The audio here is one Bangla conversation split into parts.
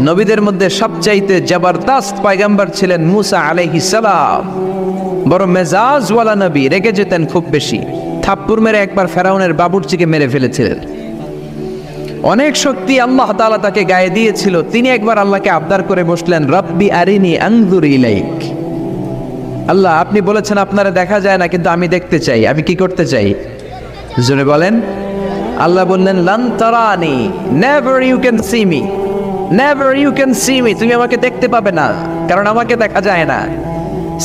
নবীদের মধ্যে সবচাইতে জবরদস্ত পয়গম্বর ছিলেন মুসা আলাইহিস সালাম। বড় মেজাজওয়ালা নবী, রেগে যেতেন খুব বেশি। থাপ্পড় মেরে একবার ফেরাউনের বাবুর্চিকে মেরে ফেলেছিলেন। অনেক শক্তি আল্লাহ তাআলা তাকে গায়ে দিয়েছিল। তিনি একবার আল্লাহকে আবদার করে বসলেন, রব্বি আরিনি আনজুর ইলাইক। আল্লাহ, আপনি বলেছেন আপনারা দেখা যায় না, কিন্তু আমি দেখতে চাই। আমি কি করতে চাই? জোরে বলেন। আল্লাহ বললেন, লান তারানি, never you can see me, never you can see me. তুমি আমাকে দেখতে পাবে না, কারণ আমাকে দেখা যায় না।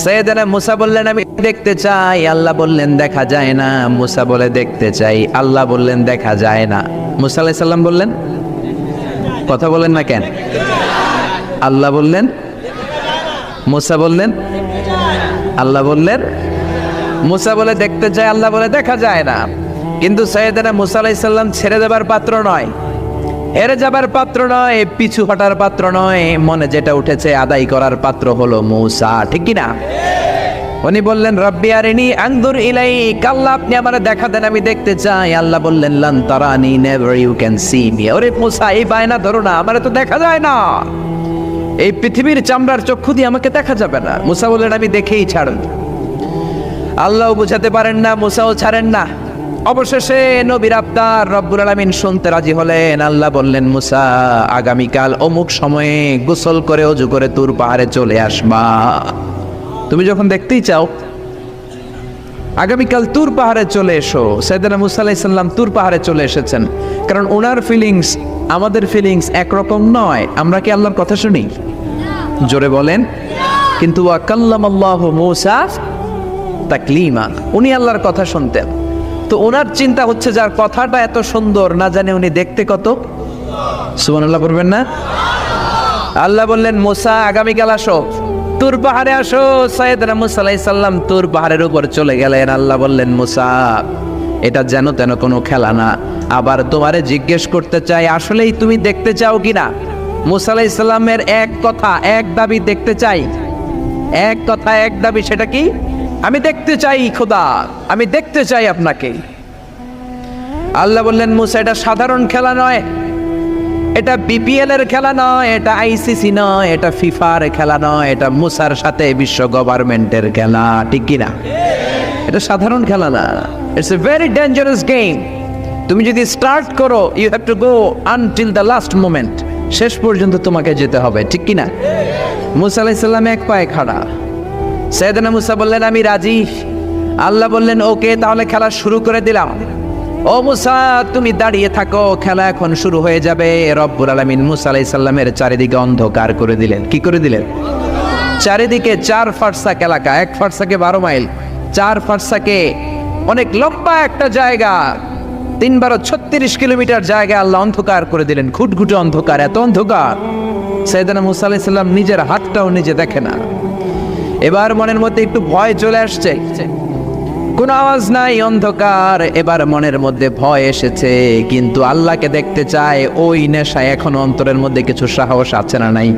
সাইয়েদনা মুসা বললেন, আমি দেখতে চাই। আল্লাহ বললেন, দেখা যায় না। মুসা বলে, দেখতে চাই। আল্লাহ বললেন, দেখা যায় না। মুসা আলাইহিস সালাম বললেন, কথা বলেন না কেন? আল্লাহ বললেন, মুসা বললেন, আল্লাহ বললেন। মুসা বলে দেখতে চাই, আল্লাহ বলে দেখা যায় না। কিন্তু সাইয়েদনা মুসা আলাইহিস সালাম ছেড়ে দেবার পাত্র নয়, হেরে যাবার পাত্র নয়, পিছু হটার পাত্র নয়। মনে যেটা উঠেছে আদায় করার পাত্র হলো মুসা, ঠিক কি না? উনি বললেন, রব্বি আরিনি আনজুর ইলাইক। আল্লাহ, আপনি আমারে দেখা দেন, আমি দেখতে চাই। আল্লাহ বললেন, লান তারানি, never you can see me. ওরে মুসা, এই বায়না ধরো না, আমারে তো দেখা যায় না। এই পৃথিবীর চামড়ার চক্ষু দিয়ে আমাকে দেখা যাবে না। মুসা বললেন, আমি দেখেই ছাড়ব। আল্লাহও বুঝাতে পারেন না, মুসাও ছাড়েন না। অবশেষে নবীর আবদার রব্বুল আলামিন শুনতে রাজি হলেন। আল্লাহ বললেন, মুসা, আগামীকাল অমুক সময়ে গোসল করে ওযু করে তুর পাহাড়ে চলে আসবা। তুমি যখন দেখতেই চাও, আগামীকাল তুর পাহাড়ে চলে এসো। সাইয়েদনা মুসা আলাইহিস সালাম তুর পাহাড়ে চলে এসেছেন, কারণ ওনার ফিলিংস আমাদের ফিলিংস একরকম নয়। আমরা কি আল্লাহর কথা শুনি? জোরে বলেন। কিন্তু ওয়া কাল্লামাল্লাহু মুসা তাকলিমা, উনি আল্লাহর কথা শুনতেন। তো ওনার চিন্তা হচ্ছে, যার কথাটা এত সুন্দর, না জানে উনি দেখতে কত। সুবহানাল্লাহ পড়বেন না? আল্লাহ বললেন, মুসা, আগামীকাল আসো, তুর পাহাড়ে আসো। সাইয়েদনা মুসা আলাইহিস সালাম তুর পাহাড়ের উপর চলে গেলেন। আল্লাহ বললেন, মুসা, এটা যেন তেন কোনো খেলা না। আবার তোমারে জিজ্ঞেস করতে চাই, আসলেই তুমি দেখতে চাও কিনা? মুসা আলাইহিস সালামের এক কথা এক দাবি, দেখতে চাই। এক কথা এক দাবি, সেটা কি? আমি দেখতে চাই খোদা, আমি দেখতে চাই আপনাকে। আল্লাহ বললেন, মুসা, এটা সাধারণ খেলা নয়, এটা বিপিএল এর খেলা নয়, এটা আইসিসি নয়, এটা ফিফার খেলা নয়, এটা মুসার সাথে বিশ্ব গভর্নমেন্টের খেলা, ঠিক কিনা? এটা সাধারণ খেলা না। It's a very dangerous game. তুমি যদি স্টার্ট করো, you have to go until the last moment. শেষ পর্যন্ত তোমাকে যেতে হবে, ঠিক কিনা? মুসা আলাইহিস সালাম এক পায়ে খাড়া। সাইয়েদনা মুসা বললেন, আমি রাজি। আল্লাহ বললেন, ওকে, তাহলে খেলা শুরু করে দিলাম। ও মুসা, তুমি দাঁড়িয়ে থাকো, খেলা এখন শুরু হয়ে যাবে। রব্বুল আলামিন মুসা আলাইহিস সালামের চারিদিকে অন্ধকার করে দিলেন। কি করে দিলেন? চারিদিকে 4 ফারসাক এলাকা, 1 ফারসাকে 12 মাইল, 4 ফারসাকে অনেক লম্বা একটা জায়গা, 3 × 36 কিলোমিটার জায়গা আল্লাহ অন্ধকার করে দিলেন। ঘুটঘুটে অন্ধকার, এত অন্ধকার সাইয়েদনা মুসা আলাইহিস সালাম নিজের হাতটাও নিজে দেখে না। এবার মনের মধ্যে একটু ভয় চলে আসছে, কোনো আওয়াজ নাই, অন্ধকার। এবার মনের মধ্যে ভয় এসেছে, কিন্তু আল্লাহকে দেখতে চায়। ওই নেশায় এখন অন্তরের মধ্যে কিছু সাহস আছে না নাই?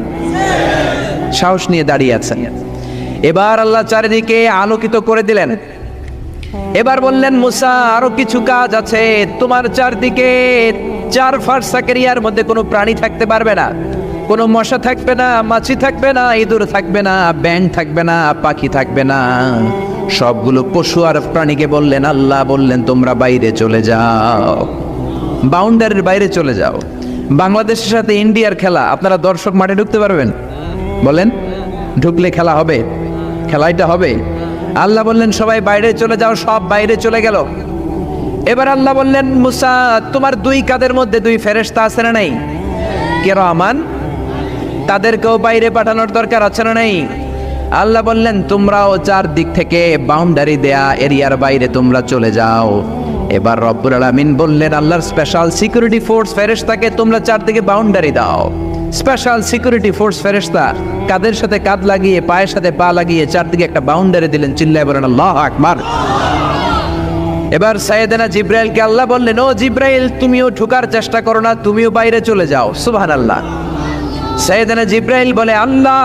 সাহস নিয়ে দাঁড়িয়ে আছেন। এবার আল্লাহ চারিদিকে আলোকিত করে দিলেন। এবার বললেন, মুসা, আরো কিছু কাজ আছে। তোমার চারদিকে 4 ফারসাক এরিয়ার মধ্যে কোনো প্রাণী থাকতে পারবে না, কোনো মশা থাকবে না, মাছি থাকবে না, ইঁদুর থাকবে না, ব্যাঙ থাকবে না, পাখি থাকবে না। সবগুলো পশু আর প্রাণীকে বললেন, আল্লাহ বললেন, তোমরা বাইরে চলে যাও, বাউন্ডারির বাইরে চলে যাও। বাংলাদেশের সাথে ইন্ডিয়ার খেলা, আপনারা দর্শক মাঠে ঢুকতে পারবেন? বলেন, ঢুকলে খেলা হবে? খেলাটা হবে। আল্লাহ বললেন, সবাই বাইরে চলে যাও। সব বাইরে চলে গেল। এবার আল্লাহ বললেন, মুসা, তোমার 2 কাঁধের মধ্যে 2 ফেরেশতা আছে না নাই? কিরামান, তাদেরকেও বাইরে পাঠানোর দরকার আছে না নাই? আল্লাহ বললেন, তোমরাও 4 দিক থেকে বাউন্ডারি দেয়া এরিয়ার বাইরে তোমরা চলে যাও। এবার রব্বুল আলামিন বললেন, আল্লাহর স্পেশাল সিকিউরিটি ফোর্স ফেরেশতাকে তোমরা 4 দিকে বাউন্ডারি দাও। স্পেশাল সিকিউরিটি ফোর্স ফেরেশতা কাদের সাথে কাঁধ লাগিয়ে, পায়ের সাথে পা লাগিয়ে 4 দিকে একটা বাউন্ডারি দিলেন। চিল্লায়ে বলেন, আল্লাহু আকবার। এবার সাইয়েদনা জিব্রাইলকে আল্লাহ বললেন, ও জিব্রাইল, তুমিও ঢোকার চেষ্টা করো না, তুমিও বাইরে চলে যাও। সুবহানাল্লাহ। সাইয়েদনা জিব্রাইল বলে, আল্লাহ,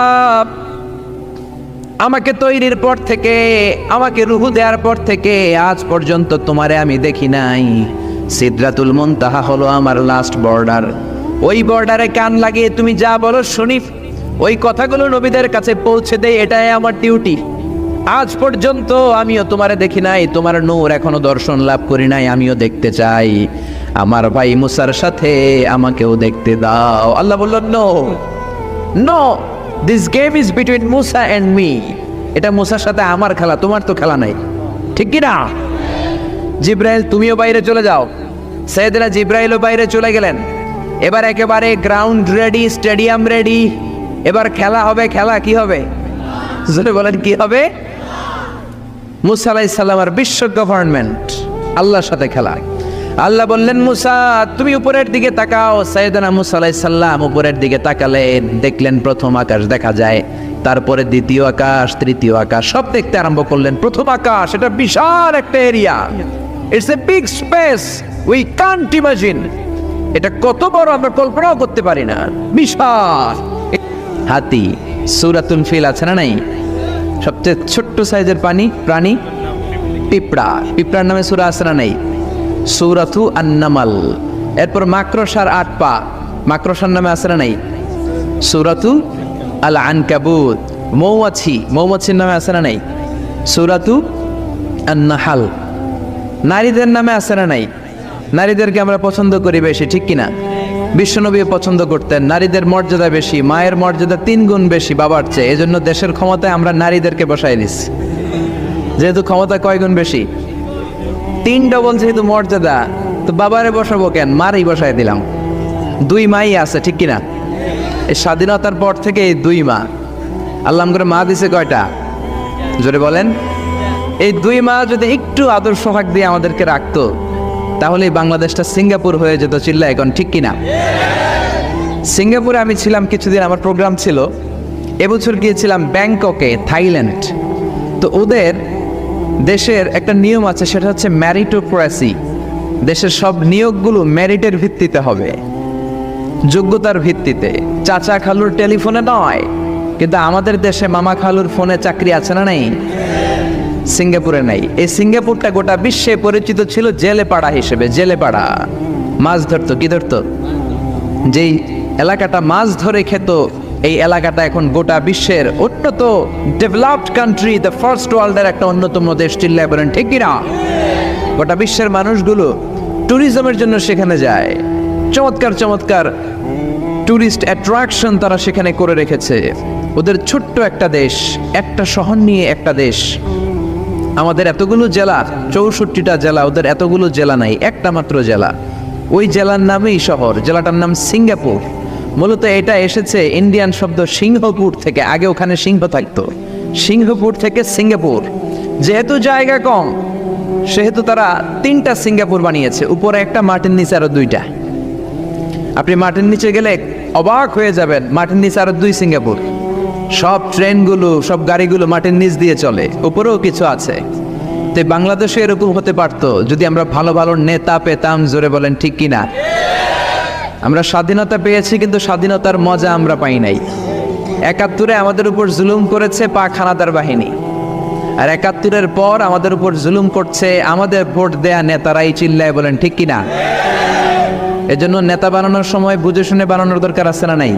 আমাকে তৈরির পর থেকে, আমাকে রূহ দেওয়ার পর থেকে আজ পর্যন্ত তোমারে আমি দেখি নাই। সিদরাতুল মুনতাহা হলো আমার লাস্ট বর্ডার। ওই বর্ডারে কান লাগিয়ে তুমি যা বলো শুনি, ওই কথাগুলো নবীদের কাছে পৌঁছে দেয়, এটাই আমার ডিউটি। আজ পর্যন্ত আমিও তোমারে দেখি নাই, তোমার নূর এখনো দর্শন লাভ করি নাই, আমিও দেখতে চাই। আমার ভাই মুসার সাথে আমাকেও দেখতে দাও। আল্লাহ বলল, no no, this game is between Musa and me. এটা মুসার সাথে আমার খেলা, তোমার তো খেলা নাই, ঠিক কি না? জিব্রাইল তুমিও বাইরে চলে যাও। সাইয়েদনা জিব্রাইলও বাইরে চলে গেলেন। এবার একেবারে গ্রাউন্ড রেডি, স্টেডিয়াম রেডি। এবার খেলা হবে। খেলা কি হবে? জোরে বলেন, কি হবে? মুসা আলাইহিস সালামের বিশ্ব গভর্নমেন্ট, আল্লাহর সাথে খেলা। আল্লাহ বললেন, মুসা তুমি উপরের দিকে তাকাও। সাইয়েদনা মুসা আলাইহিস সালাম উপরের দিকে তাকালেন, দেখলেন প্রথম আকাশ দেখা যায়, তারপরে দ্বিতীয় আকাশ, তৃতীয় আকাশ, সব দেখতে আরম্ভ করলেন। প্রথম আকাশ, এটা বিশাল একটা area, it's a big space, we can't imagine. এটা কত বড় আমরা কল্পনাও করতে পারি না, বিশাল। হাতি, সূরাতুল ফিল আছে না নাই? সবচেয়ে ছোট্ট সাইজের প্রাণী পিঁপড়া, পিঁপড়ার নামে সূরা আছে না নাই? সূরাতু আন-নামাল। এরপর মাকড়সার 8 পা, মাকড়সার নামে আছে না নাই? সূরাতু আল-আনকাবুত। মৌমাছি, মৌমাছির নামে আছে না নাই? সূরাতু আন-নাহাল। নারীদের নামে আছে না নাই? নারীদেরকে আমরা পছন্দ করি বেশি, ঠিক কিনা? বিশ্বনবী পছন্দ করতেন, নারীদের মর্যাদা বেশি, মায়ের মর্যাদা 3 গুণ বেশি বাবার চেয়ে। এজন্য দেশের ক্ষমতায় আমরা নারীদেরকে বসাই দিচ্ছি। যেহেতু ক্ষমতা কয় গুণ বেশি, 3 ডবল যেহেতু মর্যাদা, তো বাবারে বসাবো কেন, মারই বসাই দিলাম। 2 মাই আছে, ঠিক কিনা? এই স্বাধীনতার পর থেকে এই 2 মা। আল্লাহ করে মা দিছে কয়টা? জোরে বলেন। এই 2 মা যদি একটু আদর সোহাগ দিয়ে আমাদেরকে রাখতো, তাহলে বাংলাদেশটা সিঙ্গাপুর হয়ে যেত। চিল্লা এখন, ঠিক কিনা? সিঙ্গাপুরে আমি ছিলাম কিছুদিন, আমার প্রোগ্রাম ছিল। এবছর গিয়েছিলাম ব্যাংককে, থাইল্যান্ড। তো ওদের দেশের একটা নিয়ম আছে, সেটা হচ্ছে ম্যারিটোক্রেসি। দেশের সব নিয়োগগুলো মেরিটের ভিত্তিতে হবে, যোগ্যতার ভিত্তিতে। চাচা খালুর টেলিফোনে নয়। কিন্তু আমাদের দেশে মামা খালুর ফোনে চাকরি আছে না নাই? সিঙ্গাপুরে নাই। এই সিঙ্গাপুরটা গোটা বিশ্বে পরিচিত ছিল জেলেপাড়া হিসেবে। জেলেপাড়া মাছ ধরতো, কি ধরতো? যেই এলাকাটা মাছ ধরে খেত, এই এলাকাটা এখন গোটা বিশ্বের উন্নত ডেভেলপড কান্ট্রি, দ্য ফার্স্ট ওয়ার্ল্ডের একটা অন্যতম দেশ। চিল্লায় বলেন, ঠিক কিনা? গোটা বিশ্বের মানুষগুলো ট্যুরিজমের জন্য সেখানে যায়। চমৎকার চমৎকার ট্যুরিস্ট অ্যাট্রাকশন তারা সেখানে করে রেখেছে। ওদের ছোট্ট একটা দেশ, একটা শহর নিয়ে একটা দেশ। আমাদের এতগুলো জেলা, 64টা জেলা, ওদের এতগুলো জেলা নাই, একটা মাত্র জেলা। ওই জেলার নামেই শহর, জেলাটার নাম সিঙ্গাপুর। মূলত এটা এসেছে ইন্ডিয়ান শব্দ সিংহপুর থেকে। আগে ওখানে সিংহ থাকতো, সিংহপুর থেকে সিঙ্গাপুর। যেহেতু জায়গা কম, সেহেতু তারা 3টা সিঙ্গাপুর বানিয়েছে, উপরে একটা, মাটির নিচে আরো 2টা। আপনি মাটির নিচে গেলে অবাক হয়ে যাবেন, মাটির নিচে আরো 2 সিঙ্গাপুর। সব ট্রেনগুলো, সব গাড়িগুলো মাটির নিচ দিয়ে চলে, উপরেও কিছু আছে। তো বাংলাদেশে এরকম হতে পারতো যদি আমরা ভালো ভালো নেতা পেতাম। জোরে বলেন, ঠিক কিনা? আমরা স্বাধীনতা পেয়েছি, কিন্তু স্বাধীনতার মজা আমরা পাই নাই। 71-এ আমাদের উপর জুলুম করেছে পাক হানাদার বাহিনী, আর 71-এর পর আমাদের উপর জুলুম করছে আমাদের ভোট দেয়া নেতারাই। চিল্লায় বলেন, ঠিক কিনা? এজন্য নেতা বানানোর সময় বুঝে শুনে বানানোর দরকার আছে না নাই?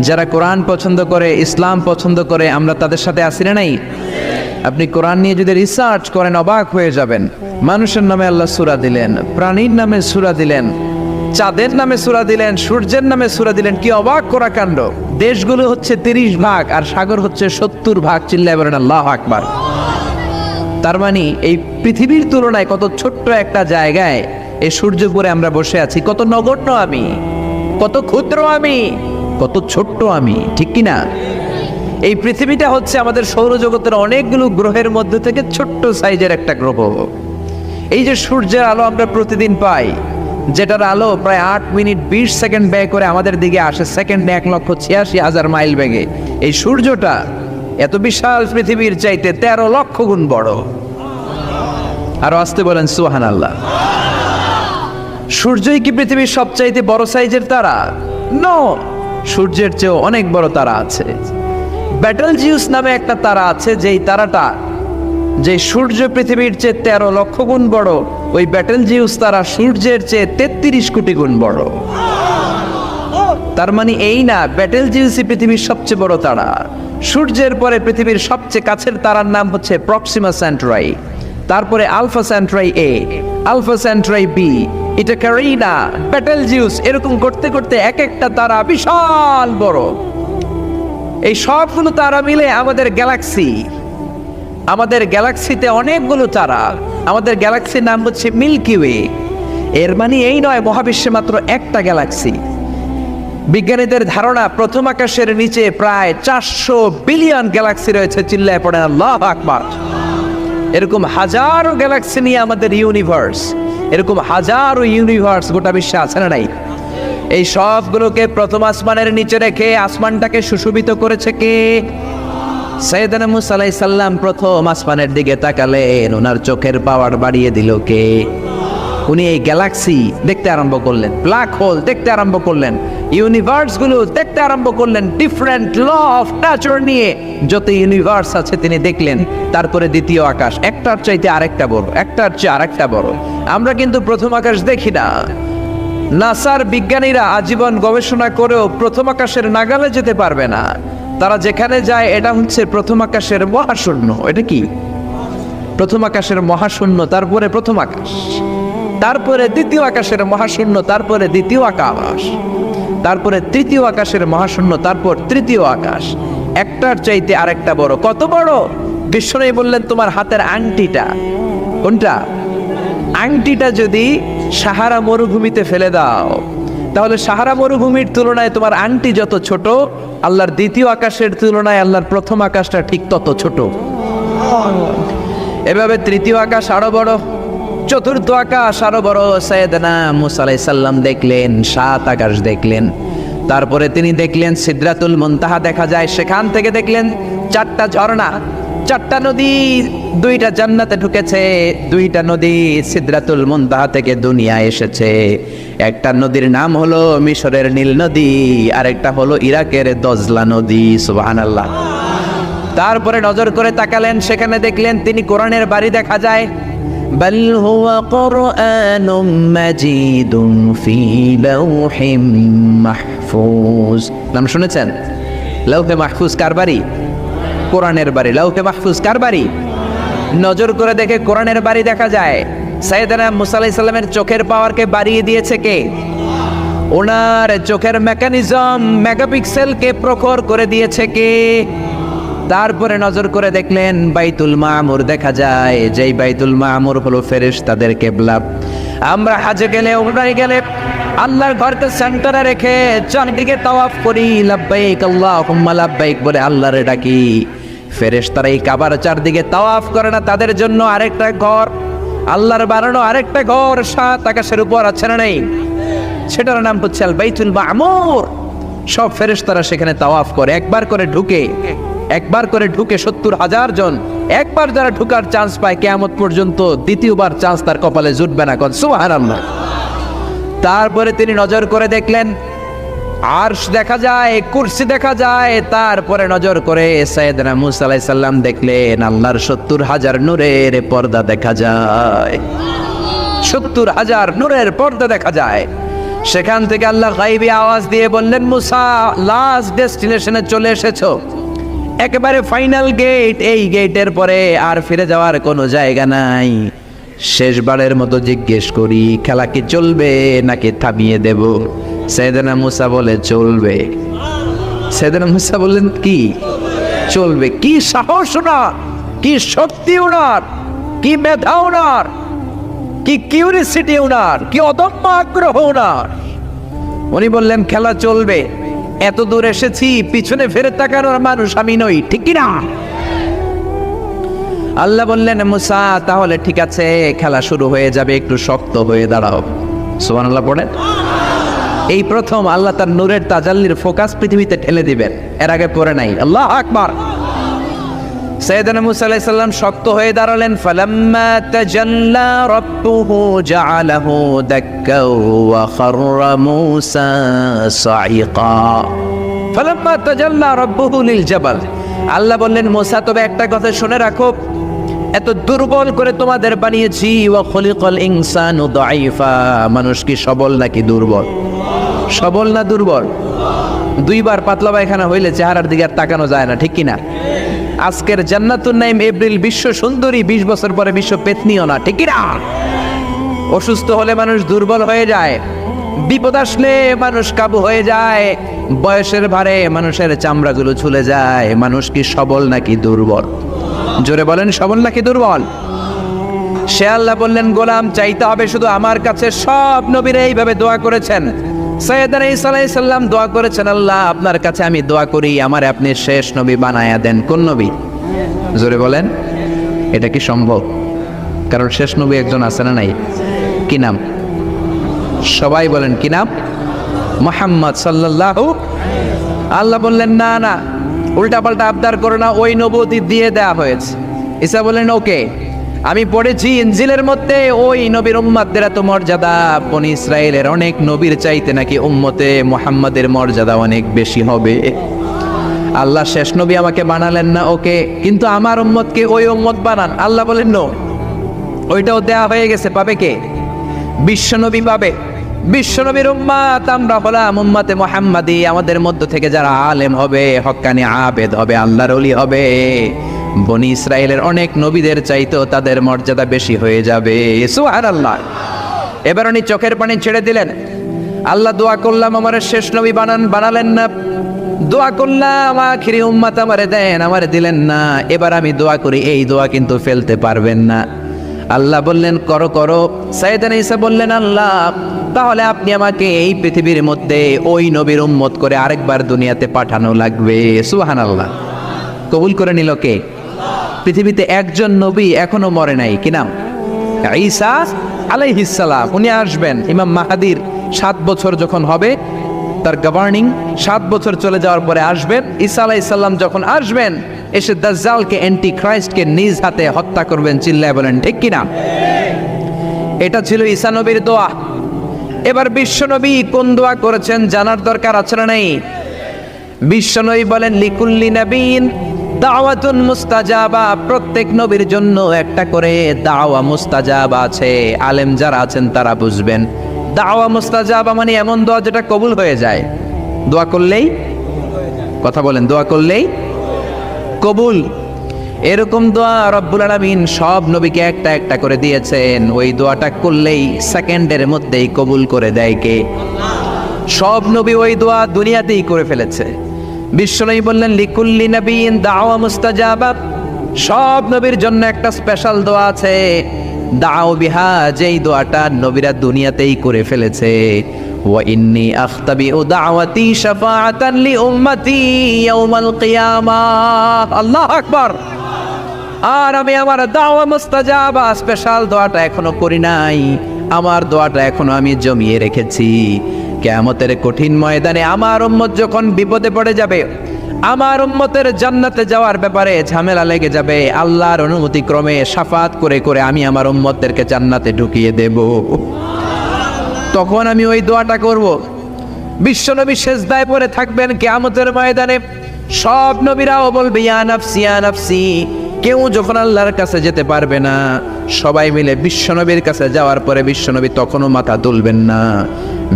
যারা কোরআন পছন্দ করে, ইসলাম পছন্দ করে, আমরা তাদের সাথে আসি না নাই? আপনি কোরআন নিয়ে যদি রিসার্চ করেন, অবাক হয়ে যাবেন। মানুষের নামে আল্লাহ সূরা দিলেন, প্রাণীর নামে সূরা দিলেন, চাঁদের নামে সূরা দিলেন, সূর্যের নামে সূরা দিলেন। কি অবাক করা কাণ্ড! দেশগুলো হচ্ছে 30 ভাগ আর সাগর হচ্ছে 70 ভাগ। চিল্লায় বলেন আল্লাহু আকবার। তার মানে এই পৃথিবীর তুলনায় কত ছোট্ট একটা জায়গায় এই সূর্যপুরে আমরা বসে আছি। কত নগণ্য আমি, কত ক্ষুদ্র আমি, কত ছোট্ট আমি, ঠিক কিনা? এই পৃথিবীটা হচ্ছে আমাদের সৌরজগতের অনেকগুলো গ্রহের মধ্যে থেকে ছোট্ট সাইজের একটা গ্রহ। এই যে সূর্যের আলো আমরা প্রতিদিন পাই, যেটার আলো প্রায় 8 মিনিট 20 সেকেন্ড ব্যয় করে আমাদের দিকে আসে, সেকেন্ডে 1,86,000 মাইল বেগে। এই সূর্যটা এত বিশাল পৃথিবীর চাইতে 13 লক্ষ গুণ বড়। আরো আসতে বলেন সুবহানাল্লাহ। সূর্যই কি পৃথিবীর সবচাইতে বড় সাইজের তারা? নো, সূর্যের চেয়েও অনেক বড় তারা আছে। ব্যাটেলজিউস নামে একটা তারা আছে, যেই তারাটা, যে সূর্য পৃথিবীর চেয়ে 13 লক্ষ গুণ বড়, ওই ব্যাটেলজিউস তারা সূর্যের চেয়ে 33 কোটি গুণ বড়। তার মানে এই না বেটেলজিউসই পৃথিবীর সবচেয়ে বড় তারা। সূর্যের পরে পৃথিবীর সবচেয়ে কাছের তারার নাম হচ্ছে প্রক্সিমা সেন্টরাই, তারপরে আলফা সেন্টরাই এ, আলফা সেন্টরাই বি, এটা ক্যারিনা, বেটেলজিউস, এরকম করতে করতে এক একটা তারা বিশাল বড়। এই সবগুলো তারা মিলে আমাদের গ্যালাক্সি। আমাদের গ্যালাক্সিতে অনেকগুলো তারা। আমাদের গ্যালাক্সির নাম হচ্ছে মিল্কি ওয়ে। এর মানে এই নয় মহাবিশ্বে মাত্র একটা গ্যালাক্সি। বিজ্ঞানীদের ধারণা প্রথম আকাশের নিচে প্রায় 400 বিলিয়ন গ্যালাক্সি রয়েছে। চিল্লায় পড়েন আল্লাহু আকবার। এরকম হাজারো গ্যালাক্সি নিয়ে আমাদের ইউনিভার্স, এরকম হাজারো ইউনিভার্স গোটা বিশ্বে আছে না নাই? এই সবগুলোকে প্রথম আসমানের নিচে রেখে আসমানটাকে সুশোভিত করেছে কে? সাইয়েদনা মুসা আলাইহিস সালাম প্রথম আসমানের দিকে তাকালেন, ওনার চোখের পাওয়ার বাড়িয়ে দিল কে? উনি এই গ্যালাক্সি দেখতে আরম্ভ করলেন, ব্ল্যাক হোল দেখতে আরম্ভ করলেন, ইউনিভার্স গুলো দেখতে আরম্ভ করলেন, ডিফারেন্ট ল অফ নেচার নিয়ে যত ইউনিভার্স আছে তিনি দেখলেন। তারপরে দ্বিতীয় আকাশ, একটার চাইতে আরেকটা বড়, একটার চেয়ে আরেকটা বড়। আমরা কিন্তু প্রথম আকাশ দেখি না। নাসার বিজ্ঞানীরা আজীবন গবেষণা করেও প্রথম আকাশের নাগালে যেতে পারবে না। তারা যেখানে যায় এটা হচ্ছে প্রথম আকাশের মহাশূন্য। এটা কি? প্রথম আকাশের মহাশূন্য, তারপরে প্রথম আকাশ, তারপরে দ্বিতীয় আকাশের মহাশূন্য, তারপরে দ্বিতীয় আকাশ, তারপরে তৃতীয় আকাশের মহাশূন্য, তারপর তৃতীয় আকাশ। একটার চাইতে আরেকটা বড়। কত বড়? বিশ্বনবী বললেন তোমার হাতের আংটিটা, কোনটা? আংটিটা যদি সাহারা মরুভূমিতে ফেলে দাও, তাহলে সাহারা মরুভূমির তুলনায় তোমার আংটি যত ছোট, আল্লাহর দ্বিতীয় আকাশের তুলনায় আল্লাহর প্রথম আকাশটা ঠিক তত ছোট। এভাবে তৃতীয় আকাশ আরো বড়, চতুর্থ আকাশ আরো বড়। সাইয়েদনা মুসা আলাইহিস সালাম দেখলেন 7 আকাশ দেখলেন। তারপরে তিনি দেখলেন সিদরাতুল মুনতাহা দেখা যায়, সেখান থেকে দেখলেন 4টা ঝর্ণা, 4টা নদী, 2টা জান্নাতে ঢুকেছে, 2টা নদী সিদরাতুল মুনতাহা থেকে দুনিয়ায় এসেছে। একটা নদীর নাম হলো মিশরের নীল নদী, আরেকটা হলো ইরাকের দজলা নদী। সুবহানাল্লাহ। তারপরে নজর করে তাকালেন, সেখানে দেখলেন তিনি কোরআনের বাড়ি দেখা যায়। বাল হুয়া কুরআনুম মাজিদুন ফি লাওহিম মাহফুজ। নাম শুনেছেন? লাওহে মাহফুজ কার বাড়ি? কোরআনের বাড়ি। লাওহে মাহফুজ কার বাড়ি? নজর করে দেখে কোরআনের বাড়ি দেখা যায়। সাইয়েদনা মুসা আলাইহিস সালামের চোখের পাওয়ারকে বাড়িয়ে দিয়েছে কে? ওনার চোখের মেকানিজম, মেগাপিক্সেলকে প্রখর করে দিয়েছে কে? তারপরে নজর করে দেখলেন বাইতুল মামুর দেখা যায়, যেই বাইতুল মামুর হলো ফেরেশতাদের কিবলা। আমরা হাজে গেলে, উমরায় গেলে আল্লাহর ঘরকে সেন্টারে রেখে চারদিকে তাওয়াফ করি, লাব্বাইক আল্লাহুম্মা লাব্বাইক বলে আল্লাহরে ডাকি। ফেরেশতারা এই কাবার চারদিকে তাওয়াফ করে না, তাদের জন্য আরেকটা ঘর, আল্লাহর বানানো আরেকটা ঘর 7 আকাশের উপর আছে না নেই? সেটার নাম হচ্ছে আল বাইতুল মামুর। সব ফেরেশতারা সেখানে তাওয়াফ করে, একবার করে ঢুকে 70,000 জন। একবার যারা ঢুকার চান্স পায় কিয়ামত পর্যন্ত দ্বিতীয়বার চান্স তার কপালে জুটবে না। সুবহানাল্লাহ। তারপরে তিনি নজর করে দেখলেন আরশ দেখা যায়, কুরসি দেখা যায়। তারপরে নজর করে সাইয়েদনা মুসা আলাইহিস সালাম দেখলেন আল্লাহর 70,000 নূরের পর্দা দেখা যায়। 70,000 নূরের পর্দা দেখা যায়। সেখান থেকে আল্লাহ গায়বী আওয়াজ দিয়ে বললেন, মুসা লাস্ট ডেস্টিনেশনে চলে এসেছো, একেবারে ফাইনাল গেট। এই গেটের পরে আর ফিরে যাওয়ার কোনো জায়গা নাই। শেষবারের মতো জিজ্ঞেস করি, খেলা কি চলবে নাকি থামিয়ে দেব? সাইয়েদনা মুসা বলে চলবে। সাইয়েদনা মুসা বললেন কি চলবে? কি সাহস ওনার, কি শক্তি ওনার, কি মেধা ওনার, কি কিউরিসিটি ওনার, কি অদম্য আগ্রহ ওনার। উনি বললেন খেলা চলবে। এত দূর এসেছি, পিছনে ফেরত তাকানোর মানুষ আমি নই, ঠিক কি না? আল্লাহ বললেন মুসা তাহলে ঠিক আছে, খেলা শুরু হয়ে যাবে, একটু শক্ত হয়ে দাঁড়াও। সুবহানাল্লাহ পড়েন। এই প্রথম আল্লাহ তার নূরের তাজাল্লির ফোকাস পৃথিবীতে ঠেলে দিবেন, এর আগে পড়ে নাই। আল্লাহু আকবার। সাইয়েদনা মুসা আলাইহিস সালাম শক্ত হয়ে দাঁড়ালেন। ফালাম্মা তাজাল্লা রাব্বুহু জাআলাহু দাক্কা ওয়া খাররা মুসা সাইকা। ফালাম্মা তাজাল্লা রাব্বুহু লিল জাবাল। আল্লাহ বললেন মুসা তবে একটা কথা শুনে রাখো, এত দুর্বল করে তোমাদের বানিয়েছি। ওয়া খুলিকাল ইনসানু দাঈফা। মানুষ কি সবল নাকি দুর্বল? সবল না দুর্বল? দুইবার পাতলা পায়খানা হইলে চেহারার দিকে আর তাকানো যায় না, ঠিক কিনা? আজকের জান্নাতুন নাইম এপ্রিল বিশ্ব সুন্দরী, 20 বছর পরে বিশ্ব পেতনিও না, ঠিক কিনা? অসুস্থ হলে মানুষ দুর্বল হয়ে যায়, বিপদ আসলে মানুষ কাবু হয়ে যায়, বয়সের ভারে মানুষের চামড়াগুলো ঝুলে যায়। মানুষ কি সবল নাকি দুর্বল? জোরে বলেন, সবল নাকি দুর্বল? সে আল্লাহ বললেন, গোলাম চাইতে হবে শুধু আমার কাছে। সব নবীরা এইভাবে দোয়া করেছেন। সাইয়েদনা ঈসা আলাইহিস সালাম দোয়া করেছেন, আল্লাহ আপনার কাছে আমি দোয়া করি আমারে আপনি শেষ নবী বানায়া দেন। কোন নবী? জোরে বলেন, এটা কি সম্ভব? কারণ শেষ নবী একজন আছে না নাই? কি নাম? সবাই বলেন কি নাম? মুহাম্মদ সাল্লাল্লাহু। আল্লাহ বললেন, না না, উল্টা পাল্টা আবদার করো না, ওই নবুয়তি দিয়ে দেয়া হয়েছে। ঈসা বললেন, ওকে, আমি পড়েছি ইনজিলের মধ্যে ওই নবীর উম্মতদের এত মর্যাদা, বনি ইসরায়েলের অনেক নবীর চাইতে নাকি উম্মতে মুহাম্মাদের মর্যাদা অনেক বেশি হবে। আল্লাহ শেষ নবী আমাকে বানালেন না, ওকে, কিন্তু আমার উম্মতকে ওই উম্মত বানান। আল্লাহ বলেন, নো, ওইটাও দেয়া হয়ে গেছে। পাবে কে? বিশ্বনবী পাবে। বিশ্বনবীর উম্মত আমরা হলাম উম্মতে মুহাম্মাদি। আমাদের মধ্য থেকে যারা আলেম হবে, হক্কানি আবেদ হবে, আল্লাহর ওলি হবে, বনি ইসরায়েলের অনেক নবীদের চাইতেও তাদের মর্যাদা বেশি হয়ে যাবে। সুবহানাল্লাহ। এবার উনি চোখের পানি ছেড়ে দিলেন। আল্লাহ দোয়া করলাম আমার শেষ নবী বানালেন না। দোয়া করলাম আখিরি উম্মত আমারে দেন, আমারে দিলেন না। এবার আমি দোয়া করি, এই দোয়া কিন্তু ফেলতে পারবেন না। আল্লাহ বললেন, করো করো। সাইয়েদনা ঈসা বললেন, আল্লাহ তাহলে আপনি আমাকে এই পৃথিবীর মধ্যে ওই নবীর উম্মত করে আরেকবার দুনিয়াতে পাঠানো লাগবে। সুবহানাল্লাহ। কবুল করে নিল কে? পৃথিবীতে একজন নবী এখনো মরে নাই। কি নাম? ঈসা আলাইহিস সালাম। উনি আসবেন ইমাম মাহাদির 7 বছর যখন হবে, তার গভর্নিং 7 বছর চলে যাওয়ার পরে আসবেন। ঈসা আলাইহিস সালাম যখন আসবেন, এসে দাজ্জালকে, অ্যান্টি খ্রাইস্টকে নিজ হাতে হত্যা করবেন। চিল্লায় বলেন ঠিক কিনা? এটা ছিল ঈসা নবীর দোয়া। এবার বিশ্বনবী কোন দোয়া করেছেন জানার দরকার আছে না নেই? বিশ্বনবী বলেন, লিকুল্লি নাবিয়িন দাওয়াতুন মুস্তাজাবা। প্রত্যেক নবীর জন্য একটা করে দাওয়া মুস্তাজাবা আছে। আলেম যারা আছেন তারা বুঝবেন, দাওয়া মুস্তাজাবা মানে এমন দোয়া যেটা কবুল হয়ে যায়। দোয়া করলেই, কথা বলেন, দোয়া করলেই কবুল। এরকম দোয়া রব্বুল আলামিন সব নবীকে একটা একটা করে দিয়েছেন। ওই দোয়াটা করলেই সেকেন্ডের মধ্যেই কবুল করে দেয় কে? সব নবী ওই দোয়া দুনিয়াতেই করে ফেলেছে। বিশ্বনবী বললেন, লিকুল্লি নাবিয়িন দাওয়া মুস্তাজাবা। সব নবীর জন্য একটা স্পেশাল দোয়া আছে, দাও বিহা, যেই দোয়াটা নবীরা দুনিয়াতেই করে ফেলেছে। ওয়া ইন্নী আখতাবিউ দাওয়াতি শাফাআতান লি উম্মতি ইয়াউমাল কিয়ামাহ। আল্লাহু আকবার। আর আমি আমার দাওয়া মুস্তাজাবা স্পেশাল দোয়াটা এখনো করি নাই। আমার দোয়াটা এখনো আমি জমিয়ে রেখেছি। কিয়ামতের কঠিন ময়দানে আমার উম্মত যখন বিপদে পড়ে যাবে, আমার উম্মতের জান্নাতে যাওয়ার ব্যাপারে ঝামেলা লেগে যাবে, আল্লাহর অনুমতি ক্রমে শাফাত করে করে আমি আমার উম্মতদেরকে জান্নাতে ঢুকিয়ে দেব। তখন আমি ওই দোয়াটা করব। বিশ্বনবী সেজদায় পড়ে থাকবেন কিয়ামতের ময়দানে। সব নবীরাও বলবে, ইয়া নাফসি ইয়া নাফসি। কেউ যখন আল্লাহর কাছে যেতে পারবে না, সবাই মিলে বিশ্বনবীর কাছে যাওয়ার পরে বিশ্বনবী তখনও মাথা তুলবেন না।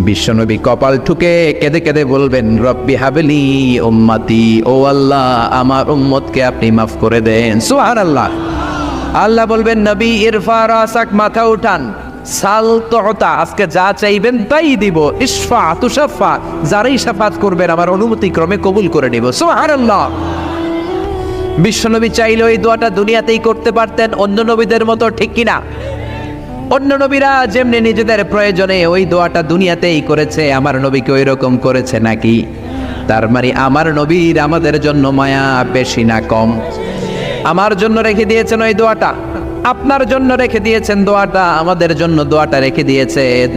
বিশ্বনবী কপাল ঠুকে কেঁদে কেঁদে বলবেন, রব্বি হাবলি উম্মতি। ও আল্লাহ, আমার উম্মতকে আপনি মাফ করে দেন। সুবহানাল্লাহ। আল্লাহ বলবেন, নবী ইরফা রাসাক, মাথা উঠান। সাল তুতা, আজকে যা চাইবেন তাই দিব। ইশফা তুশাফা, যারাই শাফাত করবেন আমার অনুমতি ক্রমে কবুল করে নিব। সুবহানাল্লাহ। বিশ্বনবী চাইলে ওই দোয়াটা দুনিয়াতেই করতে পারতেন অন্য নবীদের মতো, ঠিক কিনা? অন্য নবীরা যেমনি নিজেদের প্রয়োজনে ওই দোয়াটা দুনিয়াতেই করেছে, আমার নবীকে ওই রকম করেছে নাকি? তার মানে আমার নবীর আমাদের জন্য মায়া বেশি না কম? আমার জন্য রেখে দিয়েছেন ওই দোয়াটা, আপনার জন্য রেখে দিয়েছেন দোয়াটা, আমাদের জন্য দোয়াটা রেখে দিয়েছেন।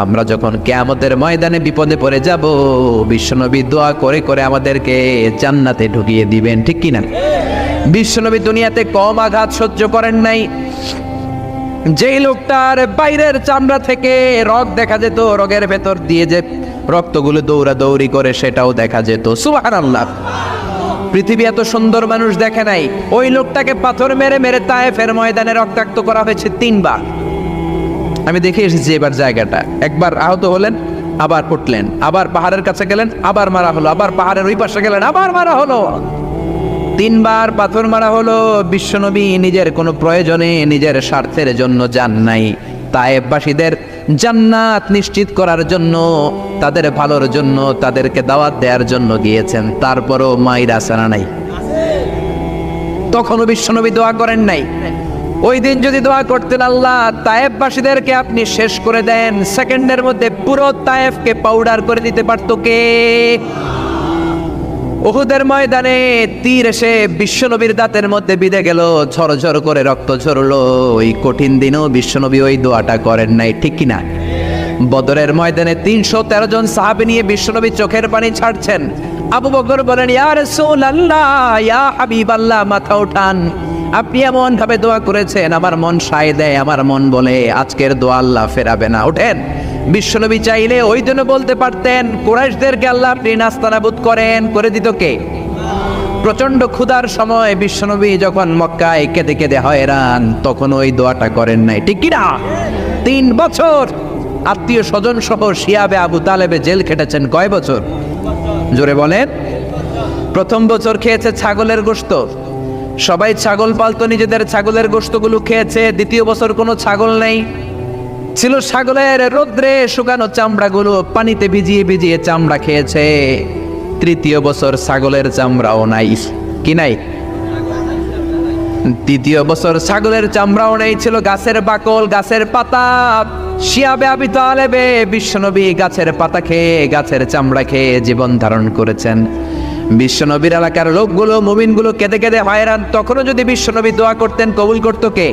আমরা যখন কিয়ামতের ময়দানে বিপদে পড়ে যাব, বিশ্বনবী দোয়া করে করে আমাদেরকে জান্নাতে ঢুকিয়ে দিবেন, ঠিক কিনা? বিশ্বনবী দুনিয়াতে কম আঘাত সহ্য করেন নাই। যেই লোকটার বাইরের চামড়া থেকে রগ দেখা যেত, রগের ভেতর দিয়ে যে রক্তগুলো দৌড়াদৌড়ি করে সেটাও দেখা যেত। সুবহানাল্লাহ। পৃথিবী এত সুন্দর মানুষ দেখে নাই। ওই লোকটাকে পাথর মেরে মেরে তায়েফের ময়দানে রক্তাক্ত করা হয়েছে 3 বার। আমি দেখে এসেছি এবার জায়গাটা। একবার আহত হলেন, আবার উঠলেন, আবার পাহাড়ের কাছে গেলেন, আবার মারা হলো, আবার পাহাড়ের ওই পাশে গেলেন, আবার মারা হলো। 3 বার পাথর মারা হলো। বিশ্বনবী নিজের কোনো প্রয়োজনে, নিজের স্বার্থের জন্য যান নাই, তায়েফবাসীদের জান্নাত নিশ্চিত করার জন্য, তাদের ভালোর জন্য, তাদেরকে দাওয়াত দেওয়ার জন্য গিয়েছেন। তারপরও মাইর আসানা নাই, তখনও বিশ্বনবী দোয়া করেন নাই। ওই দিন যদি দোয়া করতেন, আল্লাহ তায়েফবাসীদেরকে আপনি শেষ করে দেন, সেকেন্ডের মধ্যে পুরো তায়েফকে পাউডার করে দিতে পারতো কে? উহুদের ময়দানে তীর এসে বিশ্বনবীর দাঁতের মধ্যে বিঁধে গেল, ঝরঝর করে রক্ত ঝরলো। ওই কঠিন দিনেও বিশ্বনবী ওই দোয়াটা করেন নাই, ঠিক কিনা? বদরের ময়দানে 313 জন সাহাবী নিয়ে বিশ্বনবী চোখের পানি ছাড়ছেন। আবু বকর বলেন, ইয়া রাসূলুল্লাহ, ইয়া হাবিবাল্লাহ, মাথা উঠান, আপনি এমন ভাবে দোয়া করেছেন, আমার মন সায় দেয়, আমার মন বলে আজকের দোয়া আল্লাহ ফেরাবে না, ওঠেন। বিশ্বনবী চাইলে ওই জন্য বলতে পারতেন, কুরাইশদেরকে আল্লাহ আপনি নাস্তানাবুদ করেন, করে দিত কে? প্রচন্ড ক্ষুধার সময় বিশ্বনবী যখন মক্কায় কেঁদে কেঁদে হয়রান, তখন ওই দোয়াটা করেন নাই, ঠিক কিনা? 3 বছর আত্মীয় স্বজন সহ শিয়াবে আবু তালেবে জেল খেটেছেন। কয় বছর? জোরে বলেন। প্রথম বছর খেয়েছে ছাগলের গোশত, সবাই ছাগল পালতো, নিজেদের ছাগলের গোশতগুলো খেয়েছে। দ্বিতীয় বছর কোনো ছাগল নেই, ছিল ছাগলের রোদ্রে শুকানো চামড়াগুলো পানিতে ভিজিয়ে ভিজিয়ে চামড়া খেয়েছে। তৃতীয় বছর ছাগলের চামড়াও নাই, কি নাই? তৃতীয় বছর ছাগলের চামড়াও নেই, ছিল গাছের বাকল, গাছের পাতা। শিয়াবে আবি তালেবে বিশ্বনবী গাছের পাতা খেয়ে, গাছের চামড়া খেয়ে জীবন ধারণ করেছেন। বিশ্বনবীর এলাকার লোকগুলো, মুমিনগুলো কেঁদে কেঁদে হয়রান। তখনও যদি বিশ্বনবী দোয়া করতেন, কবুল করত কে?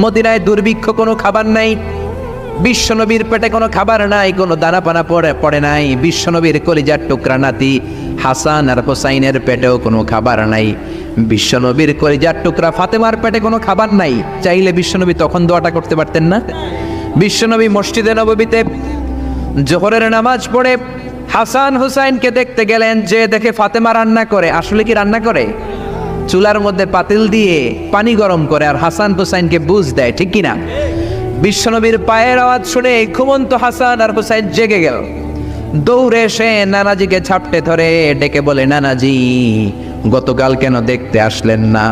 মদিনায় দুর্ভিক্ষ, কোনো খাবার নাই, বিশ্বনবীর পেটে কোনো খাবার নাই, কোনো দানা পানা পড়ে নাই। বিশ্বনবীর কলিজার টুকরা নাতি হাসান আর হোসাইনের পেটেও কোনো খাবার নাই। বিশ্বনবীর কলিজার টুকরা ফাতেমার পেটে কোনো খাবার নাই। চাইলে বিশ্বনবী তখন দোয়াটা করতে পারতেন না? বিশ্বনবী মসজিদে নববীতে জোহরের নামাজ পড়ে হাসান হুসাইনকে দেখতে গেলেন, যে দেখে ফাতেমা রান্না করে। আসলে কি রান্না করে? চুলার মধ্যে পাতিল দিয়ে পানি গরম করে আর হাসান হুসাইনকে বুঝ দেয়, ঠিক কিনা? বিশ্বনবীর পায়ের আওয়াজ শুনে ঘুমন্ত হাসান আর হুসাইন জেগে গেল। দৌড়ে এসে নানাজিকে ঝাপটে ধরে ডেকে বলে, নানাজি, গতকাল কেন দেখতে আসলেন না?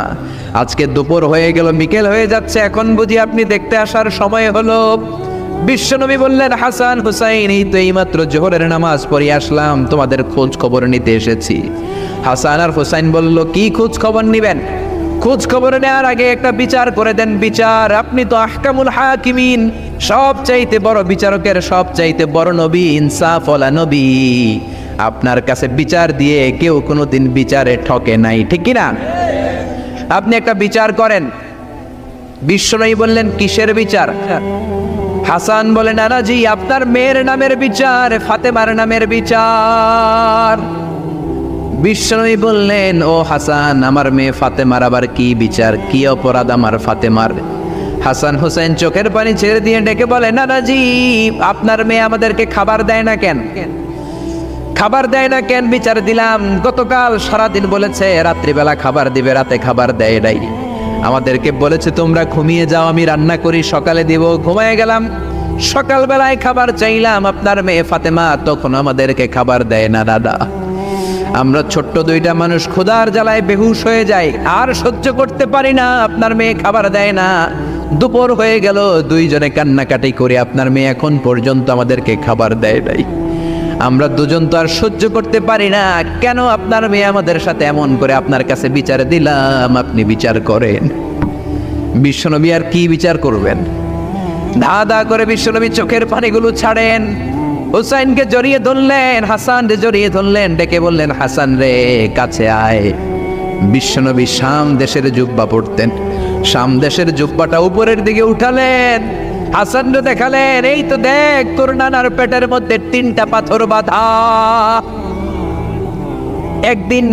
আজকে দুপুর হয়ে গেল, বিকেল হয়ে যাচ্ছে, এখন বুঝি আপনি দেখতে আসার সময় হলো? বিশ্বনবী বললেন, হাসান হুসাইন, এই তো এইমাত্র জোহরের নামাজ পড়ে আসলাম, তোমাদের খোঁজ খবর নিতে এসেছি। হাসান আর হুসাইন বলল, কি খোঁজ খবর নিবেন? খোঁজ খবর নেওয়ার আগে একটা বিচার করে দেন। বিচার? আপনি তো আহকামুল হাকিমিন, সব চাইতে বড় বিচারকের সব চাইতে বড় নবী, ইনসাফওয়ালা নবী। আপনার কাছে বিচার দিয়ে কেউ কোনোদিন বিচারে ঠকে নাই, ঠিক কিনা? আপনি একটা বিচার করেন। বিশ্বনবী বললেন, কিসের বিচার? হাসান বলে, নানাজি, আপনার মেয়ের নামের বিচার, ফাতেমার নামের বিচার। বিশ্বনবী বললেন, ও হাসান, আমার মেয়ে ফাতেমার আবার কি বিচার? কি অপরাধ আমার ফাতেমার? হাসান হুসাইন চোখের পানি ছেড়ে দিয়ে ডেকে বলে, নানাজি, আপনার মেয়ে আমাদেরকে খাবার দেয় না কেন? খাবার দেয় না কেন বিচার দিলাম। গতকাল সারাদিন বলেছে রাত্রিবেলা খাবার দিবে, রাতে খাবার দেয় নাই। আমাদেরকে বলেছে তোমরা ঘুমিয়ে যাও, আমি রান্না করি, সকালে দিব। ঘুমিয়ে গেলাম, সকালবেলায় খাবার চাইলাম, আপনার মেয়ে ফাতেমা তখন আমাদেরকে খাবার দেয় না। দাদা, আমরা ছোট্ট 2টা মানুষ ক্ষুধার জ্বালায় বেহুশ হয়ে যাই, আর সহ্য করতে পারি না, আপনার মেয়ে খাবার দেয় না। দুপুর হয়ে গেল, 2 জনে কান্নাকাটি করে আপনার মেয়ে এখন পর্যন্ত আমাদেরকে খাবার দেয় নাই। আমরা 2 জন তো আর সহ্য করতে পারি না, কেন আপনার মেয়ে আমাদের সাথে এমন করে? আপনার কাছে বিচার দিলাম, আপনি বিচার করেন। বিশ্বনবী আর কি বিচার করবেন? ধা ধা করে বিশ্বনবী চোখের পানিগুলো ছাড়েন, হুসাইনকে জড়িয়ে ধরলেন, হাসান রে জড়িয়ে ধরলেন, ডেকে বললেন, হাসান রে কাছে আয়। বিশ্বনবী শাম দেশের জুব্বা পরতেন, শাম দেশের জুব্বাটা উপরের দিকে উঠালেন, হাসান রে দেখালেন, এই তো দেখ, তোর নানার পেটের মধ্যে 3টা পাথর বাঁধা। একদিন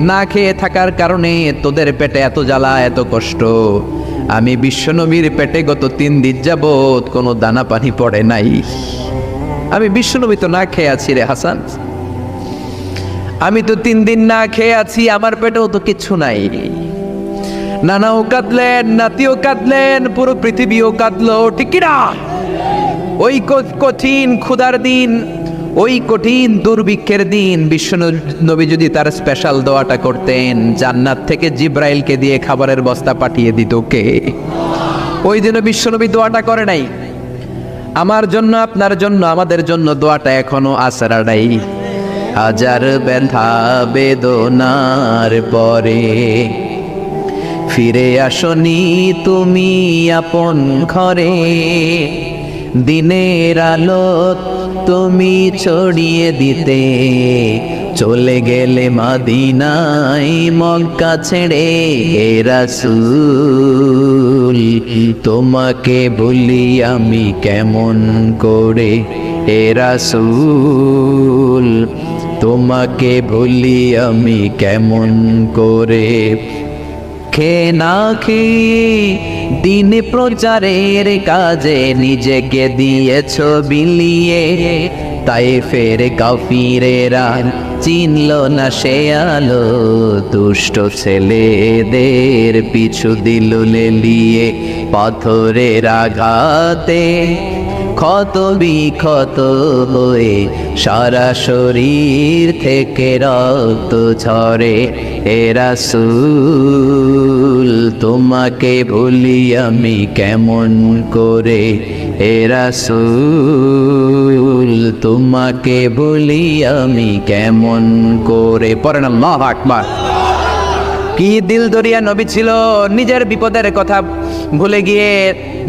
না খেয়ে থাকার কারণে তোদের পেটে এত জ্বালা, এত কষ্ট। আমি বিশ্বনবীর পেটে গত 3 দিন যাবত কোনো দানা পানি পড়ে নাই। আমি বিশ্বনবী তো না খেয়ে আছি রে হাসান, আমি তো 3 দিন না খেয়ে আছি, আমার পেটেও তো কিছু নাই। নানাও কাঁদলেন, নাতিও কাঁদলেন, পুরো পৃথিবীও কাঁদলো, ঠিক কিনা? ওই কঠিন ক্ষুধার দিন, ওই কঠিন দুর্ভিক্ষের দিন বিশ্ব নবী যদি তার স্পেশাল দোয়াটা করতেন, জান্নাত থেকে জিব্রাইলকে দিয়ে খাবারের বস্তা পাঠিয়ে দিত কে? ওই দিনও বিশ্ব নবী দোয়াটা করে নাই। আমার জন্য, আপনার জন্য, আমাদের জন্য দোয়াটা এখনো আসরা নাই। হাজার ব্যথা বেদনার পরে ফিরে আসনি তুমি আপন ঘরে, দিনের আলো তুমি ছড়িয়ে দিতে চলে গেলে মদিনায় মক্কা ছেড়ে। হে রাসূল তোমাকে ভুলি আমি কেমন করে, হে রাসূল তোমাকে ভুলি আমি কেমন করে। খেয়ে না খেয়ে দিন প্রচারের কাজে নিজেকে দিয়েছ বিলিয়ে, তাই ফের কাফিরেরা চিনল না সে আলো, দুষ্ট ছেলেদের পিছু দিল লেলিয়ে। পাথরের আঘাতে ক্ষত বিক্ষত হয়ে সারা শরীর থেকে রক্ত ঝরে। হে রাসূল তোমাকে ভুলি আমি কেমন করে, হে রাসূল তোমাকে ভুলি আমি কেমন করে। পড়েন আল্লাহু আকবার। কি দিল দরিয়া নবী ছিল, নিজের বিপদের কথা ভুলে গিয়ে,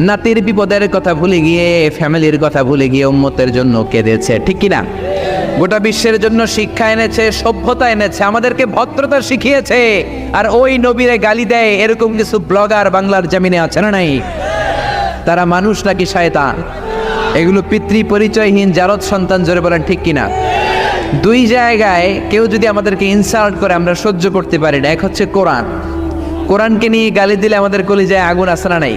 নাতির বিপদের কথা ভুলে গিয়ে, ফ্যামিলির কথা ভুলে গিয়ে উম্মতের জন্য কেঁদেছে, ঠিক কিনা? গোটা বিশ্বের জন্য শিক্ষা এনেছে, সভ্যতা এনেছে, আমাদেরকে ভদ্রতা শিখিয়েছে। আর ওই নবীরে গালি দেয় এরকম কিছু ব্লগার বাংলার জমিনে আছে না নাই? তারা মানুষ নাকি শয়তান? এগুলো পিতৃ পরিচয়হীন জারদ সন্তান, জোরে বলেন ঠিক কিনা? দুই জায়গায় কেউ যদি আমাদেরকে ইনসাল্ট করে আমরা সহ্য করতে পারি না। এক হচ্ছে কোরআন, কোরআনকে নিয়ে গালি দিলে আমাদের কলিজায় আগুন আসে না নাই?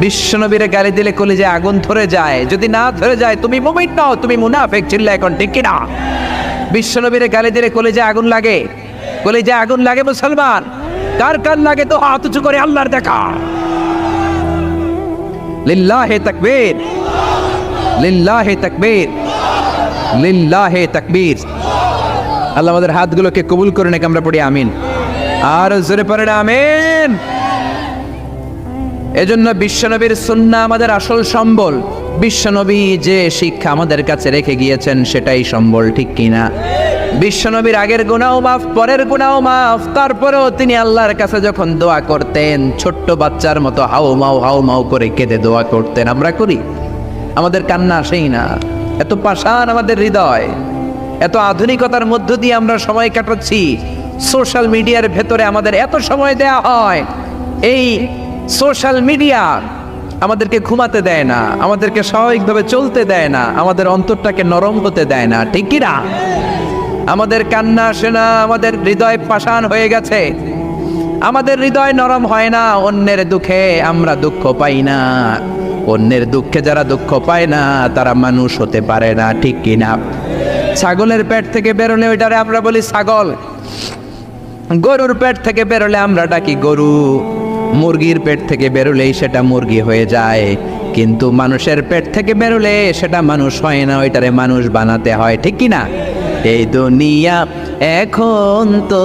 বিশ্বনবীরে গালি দিলে কলিজায় আগুন ধরে যায়, যদি না ধরে যায় তুমি মুমিন নও, তুমি মুনাফিক। চিল্লা এখন ঠিক কিনা? বিশ্বনবীরে গালি দিলে কলিজায় আগুন লাগে, কলিজায় আগুন লাগে মুসলমান। কার কার লাগে তো হাত উঁচু করে আল্লাহর দেখা। লিল্লাহে তাকবীর, লিল্লাহে তাকবীর, লিল্লাহে তাকবীর। আল্লাহ আমাদের হাতগুলোকে কবুল করে নেক, আমরা পড়ি আমিন। আর জোরে পড়েন আমিন। এজন্য বিশ্বনবীর সুন্নাহ আমাদের আসল সম্বল। বিশ্বনবী যে শিক্ষা আমাদের কাছে রেখে গিয়েছেন সেটাই সম্বল, ঠিক কিনা? বিশ্বনবীর আগের গুনাহ মাফ, পরের গুনাহ মাফ, তারপরেও তিনি আল্লাহর কাছে যখন দোয়া করতেন ছোট্ট বাচ্চার মতো হাউ মাউ করে কেঁদে দোয়া করতেন। আমরা করি? আমাদের কান্না আসেই না। এত পাষাণ আমাদের হৃদয়, এত আধুনিকতার মধ্য দিয়ে আমরা সময় কাটাচ্ছি। সোশ্যাল মিডিয়ার ভেতরে আমাদের এত সময় দেয়া হয়। এই সোশ্যাল মিডিয়া আমাদেরকে ঘুমাতে দেয় না, আমাদেরকে স্বাভাবিকভাবে চলতে দেয় না, আমাদের অন্তরটাকে নরম হতে দেয় না, ঠিক কি না? আমাদের কান্না আসে না, আমাদের হৃদয় পাষাণ হয়ে গেছে, আমাদের হৃদয় নরম হয় না। অন্যের দুঃখে আমরা দুঃখ পাই না, অন্যের দুঃখে যারা দুঃখ পায় না তারা মানুষ হতে পারে না, ঠিক কি না? ছাগলের পেট থেকে বেরোলে ওইটারে আমরা বলি ছাগল, গরুর পেট থেকে বেরোলে আমরা ডাকি গরু, মুরগির পেট থেকে বেরোলেই সেটা মুরগি হয়ে যায়। কিন্তু মানুষের পেট থেকে বেরোলে সেটা মানুষ হয় না, ওইটারে মানুষ বানাতে হয়, ঠিক কি না? এই দুনিয়া এখন তো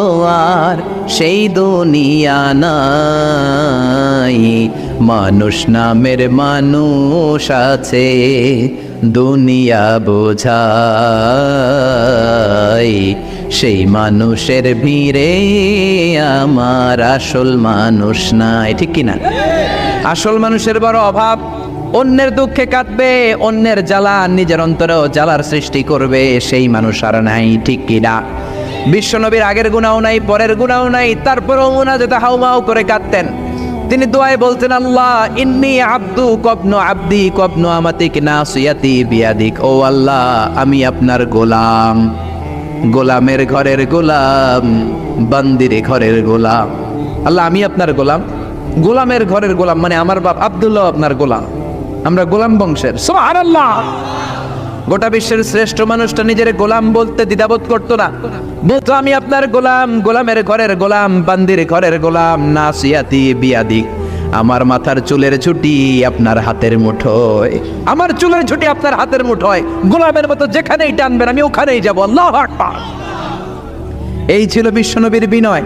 আর সেই দুনিয়া নাই, মানুষ নামের মানুষ আছে দুনিয়া বোঝাই। সেই মানুষের ভিড়ে আমার আসল মানুষ নাই, ঠিক কিনা? আসল মানুষের বড় অভাব। অন্যের দুঃখে কাঁদবে, অন্যের জ্বালা নিজের অন্তরেও জ্বালার সৃষ্টি করবে, সেই মানুষ আর নাই, ঠিক কিনা? বিশ্বনবীর আগের গুনাহ নাই, পরের গুনাহ নাই, তারপরেও মুনাজাতে হাউমাউ করে কাঁদতেন। তিনি দোয়ায় বলতেন, আল্লাহ ইন্নী আব্দু কবনু আব্দি কবনু আমাতিক নাসিয়াতি বিয়াদিক। ও আল্লাহ, আমি আপনার গোলাম, গোলামের ঘরের গোলাম, বান্দির ঘরের গোলাম। আল্লাহ আমি আপনার গোলাম, গোলামের ঘরের গোলাম, মানে আমার বাপ আব্দুল্লাহ আপনার গোলাম, আমরা গোলাম বংশের। সুবহানাল্লাহ। গোটা বিশ্বের শ্রেষ্ঠ মানুষটা নিজের গোলাম বলতে দ্বিধাবোধ করতো না, বলতো আমি আপনার গোলাম, গোলামের ঘরের গোলাম, বান্দির ঘরের গোলাম, নাসিয়াতি বিয়াদিক। আমার মাথার চুলের ঝুঁটি আপনার হাতের মুঠোয়, আমার চুলের ঝুঁটি আপনার হাতের মুঠোয়, গোলামের মতো যেখানেই টানবেন আমি ওখানেই যাব। আল্লাহু আকবার। এই ছিল বিশ্বনবীর বিনয়।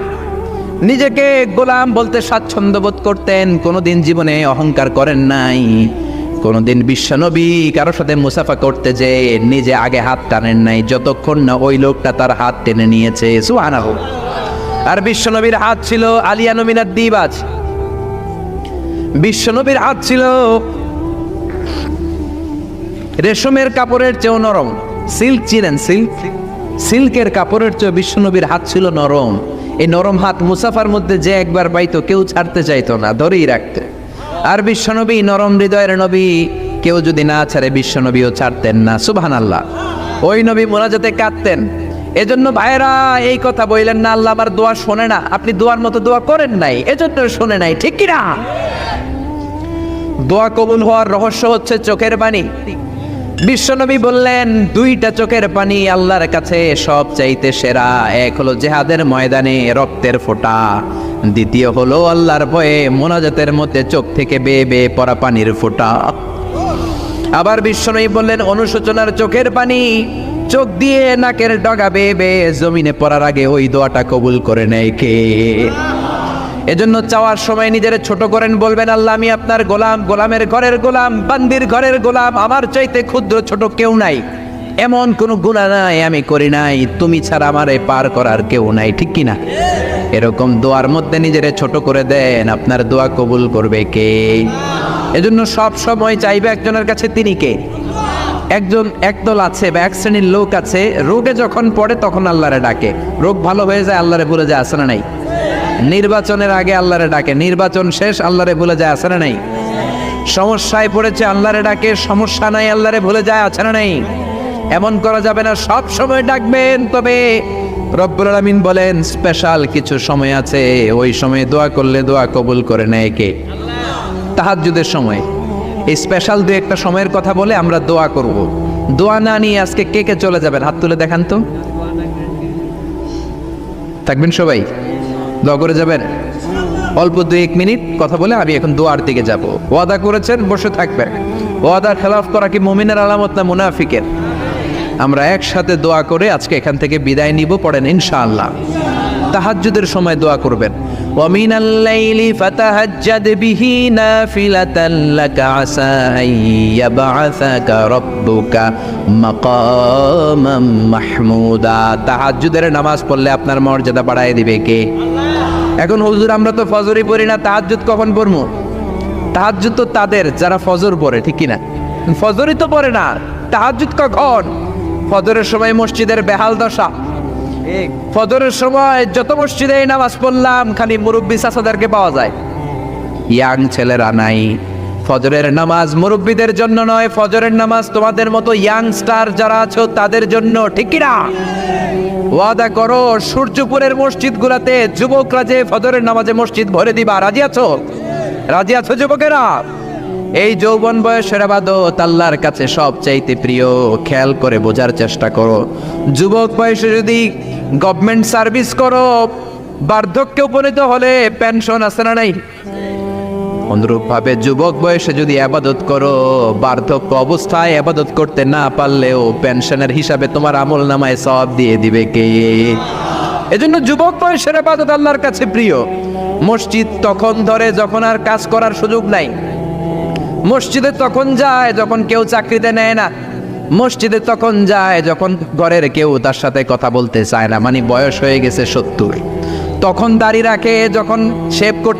নিজেকে গোলাম বলতে স্বাচ্ছন্দ্য বোধ করতেন, কোনোদিন জীবনে অহংকার করেন নাই। কোনোদিন বিশ্বনবী কারো সাথে মুসাফা করতে যে নিজে আগে হাত টানেন নাই, যতক্ষণ না ওই লোকটা তার হাত টেনে নিয়েছে। সুবহানাহু। আর বিশ্বনবীর হাত ছিল আলিয়ানু মিনাদ দিবাজ। বিশ্বনবীর হাত ছিল রেশমের কাপড়ের চেয়েও নরম। সিল্ক চিনেন? সিল্কের কাপড়ের চেয়ে বিশ্বনবীর হাত ছিল নরম। এই নরম হাত মুসাফার মধ্যে যে একবার পাইতো কেউ ছাড়তে চাইতো না, ধরেই রাখতো। আর বিশ্বনবী নরম হৃদয়ের নবী, কেউ যদি না ছাড়ে বিশ্বনবীও ছাড়তেন না। সুবহানাল্লাহ। ওই নবী মোনাজাতে কাঁদতেন। এজন্য ভাইরা এই কথা বললেন না আল্লাহ আমার দোয়া শোনে না, আপনি দোয়ার মতো দোয়া করেন নাই, এজন্য শোনে নাই, ঠিক কি না? দোয়া কবুল হওয়ার রহস্য হচ্ছে চোখের পানি। বিশ্বনবী বললেন দুইটা চোখের পানি আল্লাহর কাছে সব চাইতে সেরা। এক হলো জিহাদের ময়দানে রক্তের ফোঁটা, দ্বিতীয় হলো আল্লাহর ভয়ে মোনাজাতের মধ্যে চোখ থেকে বেয়ে বেয়ে পড়া পানির ফোঁটা। আবার বিশ্বনবী বললেন অনুশোচনার চোখের পানি চোখ দিয়ে নাকের ডগা বেয়ে বেয়ে জমিনে পড়ার আগে ওই দোয়াটা কবুল করে নেয় কে? এজন্য চাওয়ার সময় নিজের ছোট করেন, বলবেন আল্লাহ আমি আপনার গোলাম, গোলামের ঘরের গোলাম, বান্দির ঘরের গোলাম, আমার চাইতে ক্ষুদ্র ছোট কেউ নাই, এমন কোনো গুনাহ নাই আমি করি নাই, তুমি ছাড়া আমারে পার করার কেউ নাই, ঠিক কি না? এরকম দোয়ার মধ্যে নিজেরে ছোট করে দেন, আপনার দোয়া কবুল করবে কে? এজন্য সব সময় চাইবে একজনের কাছে, তিনি কে? একদল আছে বা এক শ্রেণীর লোক আছে, রোগে যখন পড়ে তখন আল্লাহরে ডাকে, রোগ ভালো হয়ে যায় আল্লাহরে ভুলে যায়, আছে না নাই? নির্বাচনের আগে আল্লাহরে ডাকে, নির্বাচন শেষ আল্লাহরে ভুলে যায়, আছে না নাই? সমস্যায় পড়েছে আল্লাহরে ডাকে, সমস্যা নাই আল্লাহরে ভুলে যায়, আছে না নাই? এমন করা যাবে না, সব সময় ডাকবেন। তবে রব্বুল আলামিন বলেন স্পেশাল কিছু সময় আছে, ওই সময় দোয়া করলে দোয়া কবুল করে নেয় কে? তাহাজ্জুদের সময়। এই স্পেশাল দু একটা সময়ের কথা বলে আমরা দোয়া করব। দোয়া না নিয়ে আজকে কে কে চলে যাবেন হাত তুলে দেখান তো। থাকবেন সবাই? দোয়া করে যাবেন? অল্প 2-1 মিনিট কথা বলে আমি এখন দোয়ার দিকে যাব। ওয়াদা করেছেন বসে থাকবেন। ওয়াদার খেলাফ করা কি মুমিনের আলামত না মুনাফিকের? আমরা একসাথে দোয়া করে আজকে এখান থেকে বিদায় নিব। পড়েন ইনশাআল্লাহ। তাহাজ্জুদের সময় দোয়া করবেন। ওয়া মিনাল লাইলি ফাতাহাজ্জাদ বিহি নাফিলাতান লাকা আসা আইয়াবআসাকা রাব্বুকা মাকামাম মাহমুদা। তাহাজ্জুদের নামাজ পড়লে আপনার মর্যাদা বাড়ায় দিবে কে? এখন হুজুর আমরা তো ফজরই পড়ি না, তাহাজ্জুদ কখন পড়বো? তাহাজ্জুদ তো তাদের যারা ফজর পড়ে, ঠিক কি না? ফজরই তো পড়ে না, তাহাজ্জুদ কখন? ফজরের সময় মসজিদের বেহাল দশা। ফজরের সময় যত মসজিদে নামাজ পড়লাম খালি মুরব্বী চাচাদেরকে পাওয়া যায়, ইয়াং ছেলেরা নাই। ফজরের নামাজ মুরব্বীদের জন্য নয়, ফজরের নামাজ তোমাদের মতো ইয়াংস্টার যারা আছো তাদের জন্য, ঠিক কি না? ওয়াদা করো সূর্যপুরের মসজিদগুলোতে যুবকরা যে ফজরের নামাজে মসজিদ ভরে দিবা, রাজি আছো? রাজি আছো যুবকেরা? এই যৌবন বয়সের ইবাদত আল্লাহর কাছে সবচাইতে প্রিয়। খেয়াল করে বোঝার চেষ্টা করো। যুবক বয়সে যদি গভর্নমেন্ট সার্ভিস করো, বার্ধক্যে উপনীত হলে পেনশন আছে না নাই? অনুরূপভাবে যুবক বয়সে যদি ইবাদত করো, বার্ধক্য অবস্থায় ইবাদত করতে না পারলেও পেনশনের হিসাবে তোমার আমলনামায় সওয়াব দিয়ে দিবে কে? এজন্য যুবক বয়সের ইবাদত আল্লাহর কাছে প্রিয়। মসজিদ তখন ধরে যখন আর কাজ করার সুযোগ নাই। মসজিদে তখন যায় যখন কেউ চাকরিতে নেয় না। মসজিদে তখন যায় যখন ঘরের কেউ তার সাথে কথা বলতে চায় না, মানে বয়স হয়ে গেছে 70। তখন দাড়ি রাখে যখন শেভ করতে